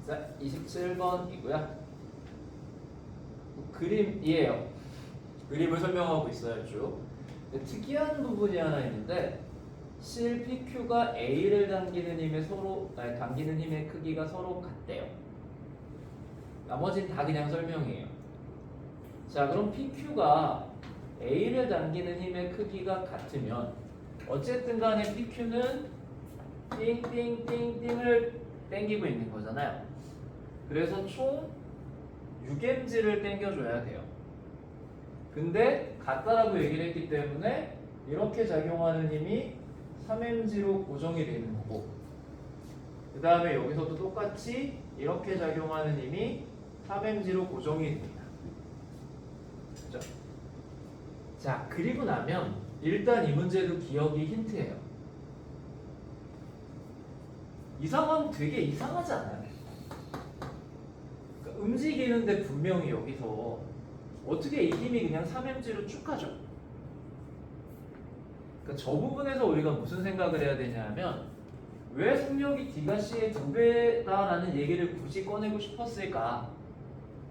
자, 27번이고요. 그림이에요. 그림을 설명하고 있어요, 쭉. 특이한 부분이 하나 있는데 실 PQ가 A를 당기는 힘의 크기가 서로 같대요. 나머지는 다 그냥 설명이에요. 자, 그럼 PQ가 A를 당기는 힘의 크기가 같으면 어쨌든 간에 PQ는 띵띵띵띵을 당기고 있는 거잖아요. 그래서 총 6mg를 당겨줘야 돼요. 근데 같다라고 얘기를 했기 때문에 이렇게 작용하는 힘이 3mg로 고정이 되는 거고, 그 다음에 여기서도 똑같이 이렇게 작용하는 힘이 3mg로 고정이 됩니다. 그렇죠? 자, 그리고 나면 일단 이 문제도 기억이 힌트예요. 이 상황 되게 이상하지 않아요? 그러니까 움직이는데 분명히 여기서 어떻게 이 힘이 그냥 3mg로 쭉 가죠? 그러니까 저 부분에서 우리가 무슨 생각을 해야 되냐면 왜 속력이 D가 C의 2배다라는 얘기를 굳이 꺼내고 싶었을까?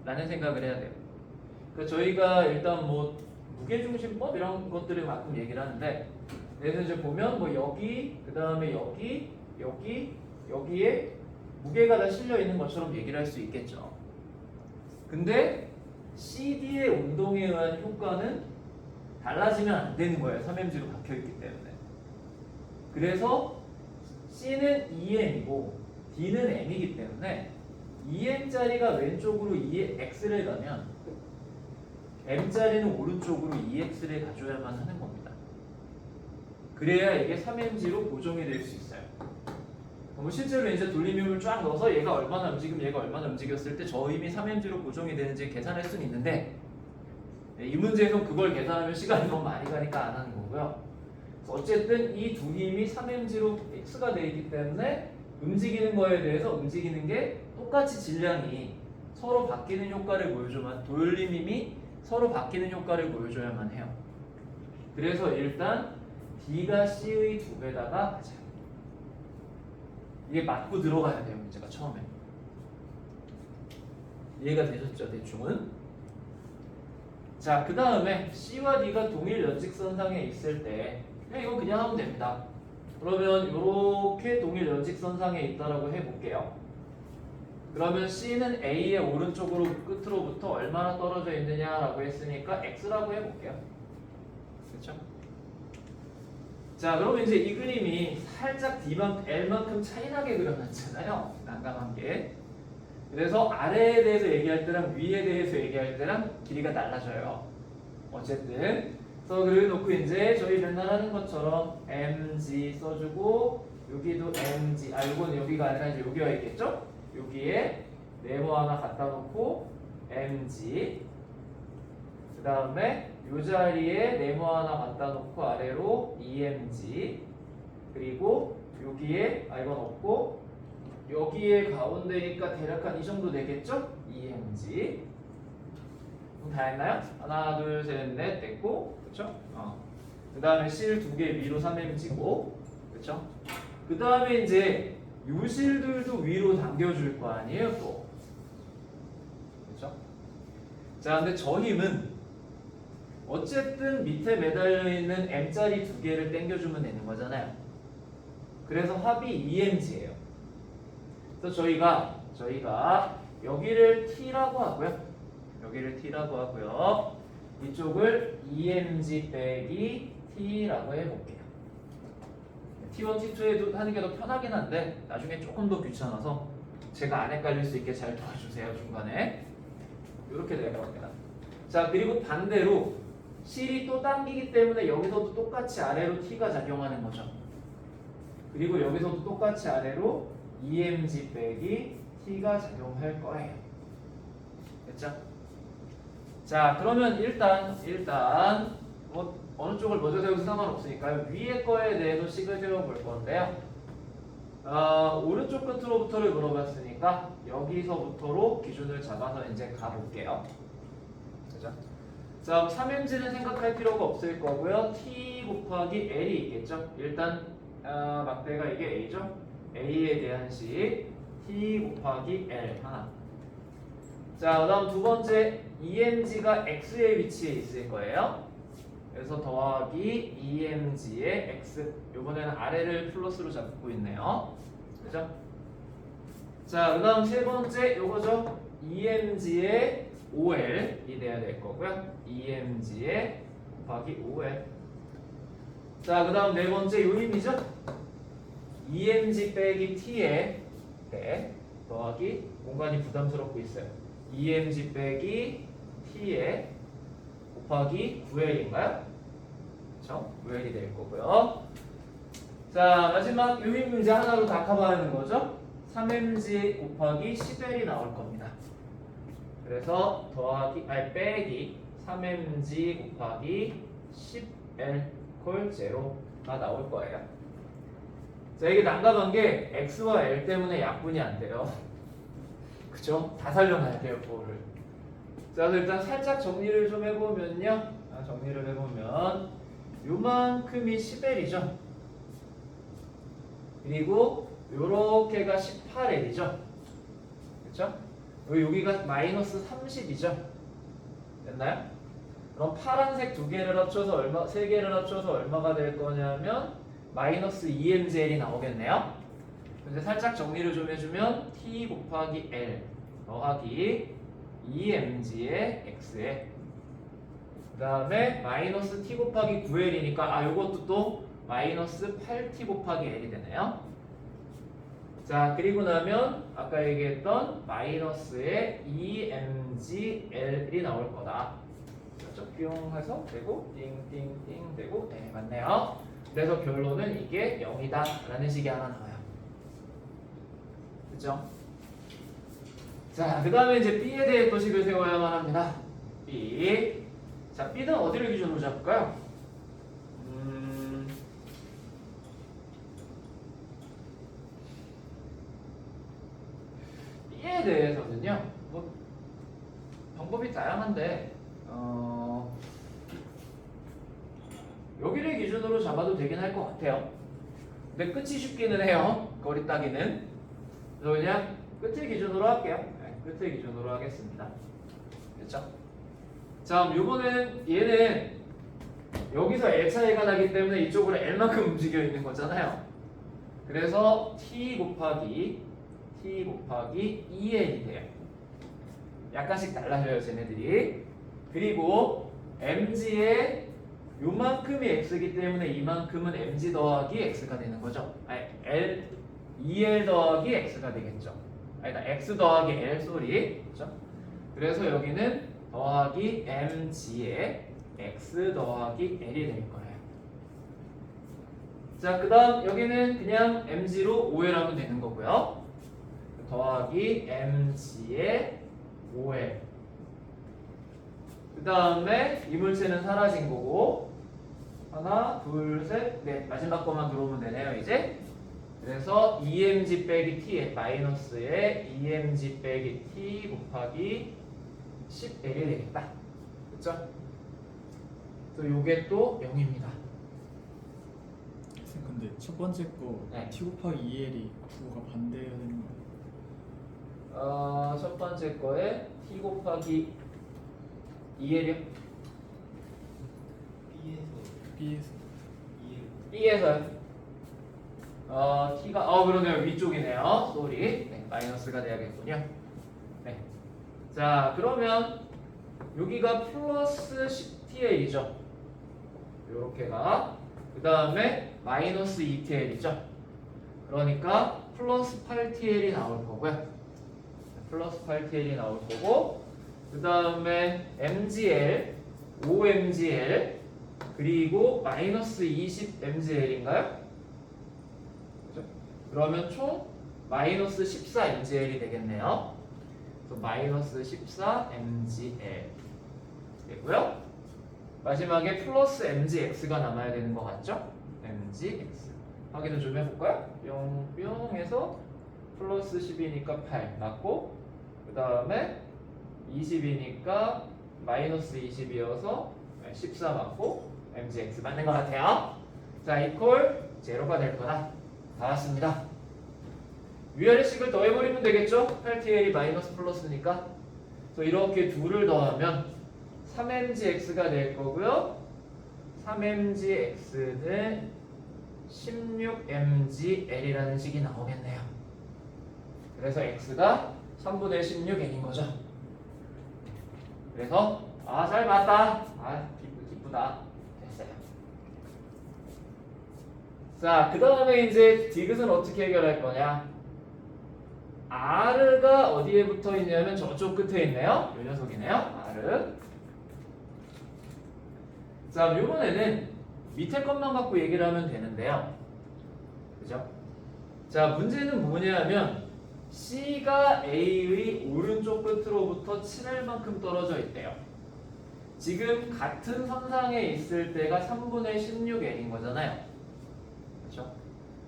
라는 생각을 해야 돼요. 그러니까 저희가 일단 뭐 무게중심법 이런 것들을 가끔 얘기를 하는데, 그래서 이제 보면 뭐 여기, 그 다음에 여기에 무게가 다 실려 있는 것처럼 얘기를 할 수 있겠죠. 근데 CD의 운동에 의한 효과는 달라지면 안 되는 거예요. 3mg로 박혀 있기 때문에. 그래서 C는 EM이고 D는 M이기 때문에 EM짜리가 왼쪽으로 X를 가면 M짜리는 오른쪽으로 EX를 가져야만 하는 겁니다. 그래야 이게 3mg로 고정이 될 수 있어요. 그럼 실제로 이제 돌림힘을 쫙 넣어서 얘가 얼마나 움직이면 얘가 얼마나 움직였을 때 저 힘이 3mg로 고정이 되는지 계산할 수는 있는데, 이 문제에서 그걸 계산하면 시간이 너무 많이 가니까 안 하는 거고요. 어쨌든 이 두 힘이 3mg로 X가 되어 있기 때문에 움직이는 거에 대해서 움직이는 게 똑같이 질량이 서로 바뀌는 효과를 보여줘야만, 돌림힘이 서로 바뀌는 효과를 보여줘야만 해요. 그래서 일단 D가 C의 2배다가 맞아요. 이게 맞고 들어가야 돼요, 문제가 처음에. 이해가 되셨죠, 대충은? 자, 그 다음에 C와 D가 동일 연직선상에 있을 때 이거 그냥 하면 됩니다. 그러면 이렇게 동일 연직선상에 있다라고 해볼게요. 그러면 C는 A의 오른쪽으로 끝으로부터 얼마나 떨어져 있느냐라고 했으니까 X라고 해볼게요. 그렇죠? 자, 그러면 이제 이 그림이 살짝 L만큼 차이나게 그려놨잖아요. 난감한 게. 그래서 아래에 대해서 얘기할 때랑 위에 대해서 얘기할 때랑 길이가 달라져요. 어쨌든. 그래서 그려놓고 이제 저희 맨날 하는 것처럼 MG 써주고 여기도 MG. 이건 여기가 아니라 이제 여기가 있겠죠? 여기에 네모 하나 갖다 놓고 MG. 그 다음에 이 자리에 네모 하나 갖다 놓고 아래로 EMG. 그리고 여기에 이건 없고 여기에 가운데니까 대략 한 이 정도 되겠죠? EMG. 다 했나요? 하나, 둘, 셋, 넷 됐고, 그렇죠? 그 다음에 실 2개 위로 3mg고, 그렇죠? 그 다음에 이제 요 실들도 위로 당겨줄 거 아니에요, 또. 그렇죠? 자, 근데 저 힘은 어쨌든 밑에 매달려 있는 M짜리 2개를 당겨주면 되는 거잖아요. 그래서 합이 EMG예요. 그래서 저희가 여기를 T라고 하고요. 여기를 T라고 하고요. 이쪽을 EMG 빼기 T라고 해볼게요. T1, T2에도 하는 게 더 편하긴 한데 나중에 조금 더 귀찮아서 제가 안 헷갈릴 수 있게 잘 도와주세요. 중간에 이렇게 될 겁니다. 자, 그리고 반대로 실이 또 당기기 때문에 여기서도 똑같이 아래로 T가 작용하는 거죠. 그리고 여기서도 똑같이 아래로 EMG 빼기 T가 작용할 거예요. 됐죠? 자, 그러면 일단 뭐 어느 쪽을 먼저 세워도 상관없으니까요. 위에 거에 대해서 식을 세워볼 건데요. 오른쪽 끝으로부터를 물어봤으니까 여기서부터로 기준을 잡아서 이제 가볼게요. 그죠? 자, 3mg는 생각할 필요가 없을 거고요. T 곱하기 L이 있겠죠. 일단 막대가 이게 A죠. A에 대한 식 t 곱하기 l 하나. 자, 그다음 두 번째 emg가 x의 위치에 있을 거예요. 그래서 더하기 emg의 x. 이번에는 아래를 플러스로 잡고 있네요. 그죠? 자, 그다음 세 번째 요거죠. emg의 ol이 돼야 될 거고요. emg의 곱하기 ol. 자, 그다음 네 번째 요임이죠. emg 빼기 t에 더하기 공간이 부담스럽고 있어요. emg 빼기 t에 곱하기 9l인가요? 그렇죠? 9l이 될 거고요. 자, 마지막 요임 문제 하나로 다 커버하는 거죠. 3mg 곱하기 10l이 나올 겁니다. 그래서 빼기 3mg 곱하기 10l 콜 제로가 나올 거예요. 자, 이게 난감한 게 x와 l 때문에 약분이 안 돼요. 그쵸? 다 살려놔야 돼요, 그거를. 자, 그래서 일단 살짝 정리를 좀 해보면요. 정리를 해보면 요만큼이 10l이죠. 그리고 요렇게가 18l이죠. 그쵸? 여기가 마이너스 30이죠. 됐나요? 그럼 파란색 세 개를 합쳐서 얼마가 될 거냐면 마이너스 2mgl이 나오겠네요. 근데 살짝 정리를 좀 해주면 t 곱하기 l 더하기 2mg의 x에 그 다음에 마이너스 t 곱하기 9l이니까 요것도 또 마이너스 8t 곱하기 l이 되네요. 자, 그리고 나면 아까 얘기했던 마이너스의 2mgl이 나올 거다. 그렇죠? 뿅 해서 되고 띵띵띵 되고 네, 맞네요. 그래서 결론은 이게 0이다 라는 식이 하나 나와요. 그죠? 자, 그 다음에 이제 B에 대해 또 식을 세워야만 합니다. B. 자, B는 어디를 기준으로 잡을까요? B에 대해서는요, 뭐 방법이 다양한데 여기를 기준으로 잡아도 되긴 할 것 같아요. 근데 끝이 쉽기는 해요. 거리 따기는. 그래서 그냥 끝을 기준으로 할게요. 네, 끝을 기준으로 하겠습니다. 됐죠? 자, 요거는 얘는 여기서 L 차이가 나기 때문에 이쪽으로 L만큼 움직여 있는 거잖아요. 그래서 T 곱하기 2L이 돼요. 약간씩 달라져요, 쟤네들이. 그리고 MG의 요만큼이 X이기 때문에 이만큼은 MG 더하기 X가 되는 거죠. L 2L 더하기 X가 되겠죠. X 더하기 L 쏘리. 그렇죠? 그래서 여기는 더하기 MG의 X 더하기 L이 될 거예요. 자, 그 다음 여기는 그냥 MG로 5L 하면 되는 거고요. 더하기 MG의 5L. 그 다음에 이물체는 사라진 거고 하나, 둘, 셋, 넷. 마지막 것만 들어오면 되네요, 이제. 그래서 2mg 빼기 t에 마이너스에 2mg 빼기 t 곱하기 10l이 되겠다. 그쵸? 또 요게 또 0입니다. 근데 첫 번째 거 네. t 곱하기 2l이 부호가 반대해야 되는 거예요? 첫 번째 거에 t 곱하기 2l이요? B에서 B에서요? t가 그러네요. 위쪽이네요. 쏘리. 네, 마이너스가 돼야겠군요. 네. 자, 그러면 여기가 플러스 10TL이죠. 요렇게가. 그 다음에 마이너스 2TL이죠. 그러니까 플러스 8TL이 나올 거고요. 플러스 8TL이 나올 거고, 그 다음에 MGL, 5MGL, 그리고 마이너스 20MGL인가요? 그죠? 그러면 총 마이너스 14MGL이 되겠네요. 그래서 마이너스 14MGL 되고요. 마지막에 플러스 MGX가 남아야 되는 것 같죠? MGX 확인을 좀 해볼까요? 뿅뿅 해서 플러스 10이니까 8 맞고, 그 다음에 20이니까 마이너스 20이어서 14 맞고 MGX 맞는 것 같아요. 자, 이퀄 제로가 될 거다. 다 왔습니다. 위아래식을 더해버리면 되겠죠? 8TL이 마이너스 플러스니까. 그래서 이렇게 둘을 더하면 3mgx가 될 거고요. 3mgx는 16mgl이라는 식이 나오겠네요. 그래서 x가 3분의 16n인 거죠. 그래서 잘 봤다. 기쁘다. 됐어요. 자, 그 다음에 이제 디귿은 어떻게 해결할 거냐? R가 어디에 붙어 있냐면 저쪽 끝에 있네요. 이 녀석이네요. R. 자, 이번에는 밑에 것만 갖고 얘기를 하면 되는데요. 그죠? 자, 문제는 뭐냐면 C가 A의 오른쪽 끝으로부터 7L만큼 떨어져 있대요. 지금 같은 선상에 있을 때가 3분의 16L인 거잖아요. 그렇죠?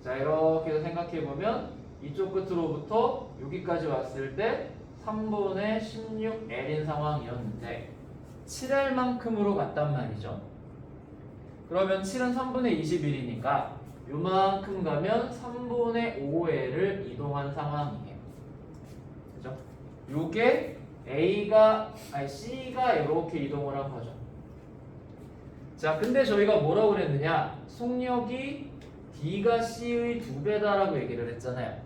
자, 이렇게 해서 생각해보면 이쪽 끝으로부터 여기까지 왔을 때 3분의 16L인 상황이었는데 7L만큼으로 갔단 말이죠. 그러면 7은 3분의 21이니까 요만큼 가면 3분의 5L을 이동한 상황이에요. 그죠? 요게 C가 이렇게 이동을 한 거죠. 자, 근데 저희가 뭐라고 그랬느냐? 속력이 D가 C의 2배다라고 얘기를 했잖아요.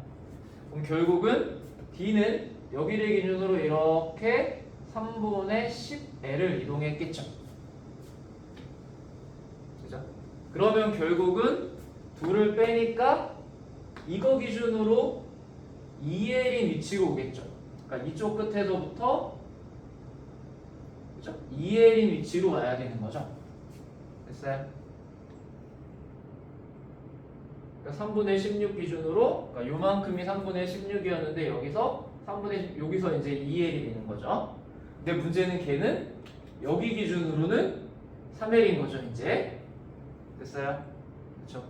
그럼 결국은 D는 여기를 기준으로 이렇게 3분의 10L을 이동했겠죠. 그죠? 그러면 결국은 2를 빼니까 이거 기준으로 2L이 위치로 오겠죠. 그러니까 이쪽 끝에서부터 그죠? 2L인 위치로 와야 되는 거죠. 됐어요? 그러니까 3분의 16 기준으로 그러니까 요만큼이 3분의 16이었는데 여기서 이제 2L이 되는 거죠. 근데 문제는 걔는 여기 기준으로는 3L인 거죠, 이제. 됐어요? 그렇죠?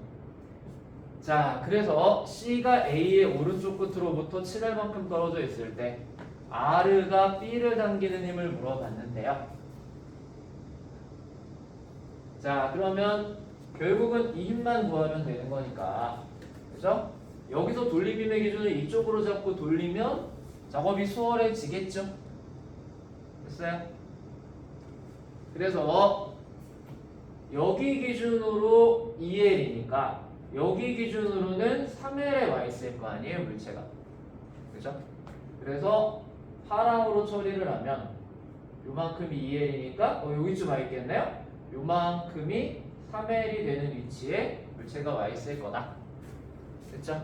자, 그래서 C가 A의 오른쪽 끝으로부터 7L만큼 떨어져 있을 때 R가 B를 당기는 힘을 물어봤는데요. 자, 그러면 결국은 이 힘만 구하면 되는 거니까, 그죠? 여기서 돌림힘의 기준을 이쪽으로 잡고 돌리면 작업이 수월해지겠죠? 됐어요? 그래서 여기 기준으로 2L이니까 여기 기준으로는 3L에 와 있을 거 아니에요, 물체가. 그죠? 그래서 파랑으로 처리를 하면 요만큼이 2L이니까 여기쯤 와 있겠네요? 요만큼이 3L이 되는 위치에 물체가 와 있을 거다. 됐죠?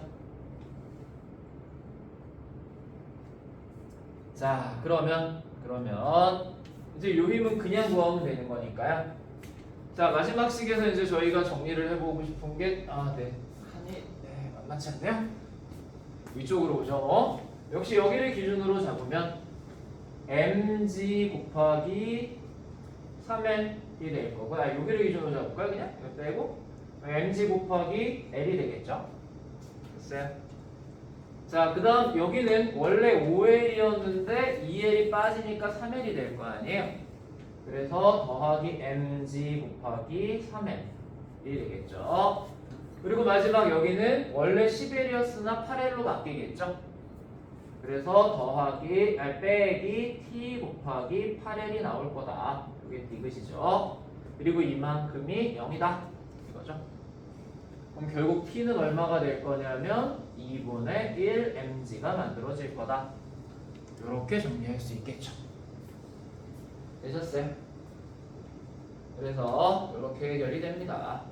자, 그러면 이제 요 힘은 그냥 구하면 되는 거니까요. 자, 마지막 식에서 이제 저희가 정리를 해보고 싶은 게 칸이 만만치 않네요. 위쪽으로 오죠. 역시 여기를 기준으로 잡으면 mg 곱하기 3l이 될 거고, 여기를 기준으로 잡을까요? 그냥 이거 빼고 mg 곱하기 l이 되겠죠. 됐어요? 자, 그 다음 여기는 원래 5L이었는데 2L이 빠지니까 3L이 될 거 아니에요. 그래서 더하기 mg 곱하기 3L이 되겠죠. 그리고 마지막 여기는 원래 10L이었으나 8L로 바뀌겠죠. 그래서 더하기 빼기 t 곱하기 8L이 나올 거다. 이게 디귿이죠. 그리고 이만큼이 0이다. 이거죠. 그럼 결국 t는 얼마가 될 거냐면 2분의 1 mg가 만들어질 거다. 이렇게 정리할 수 있겠죠. 되셨어요? 그래서 이렇게 해결이 됩니다.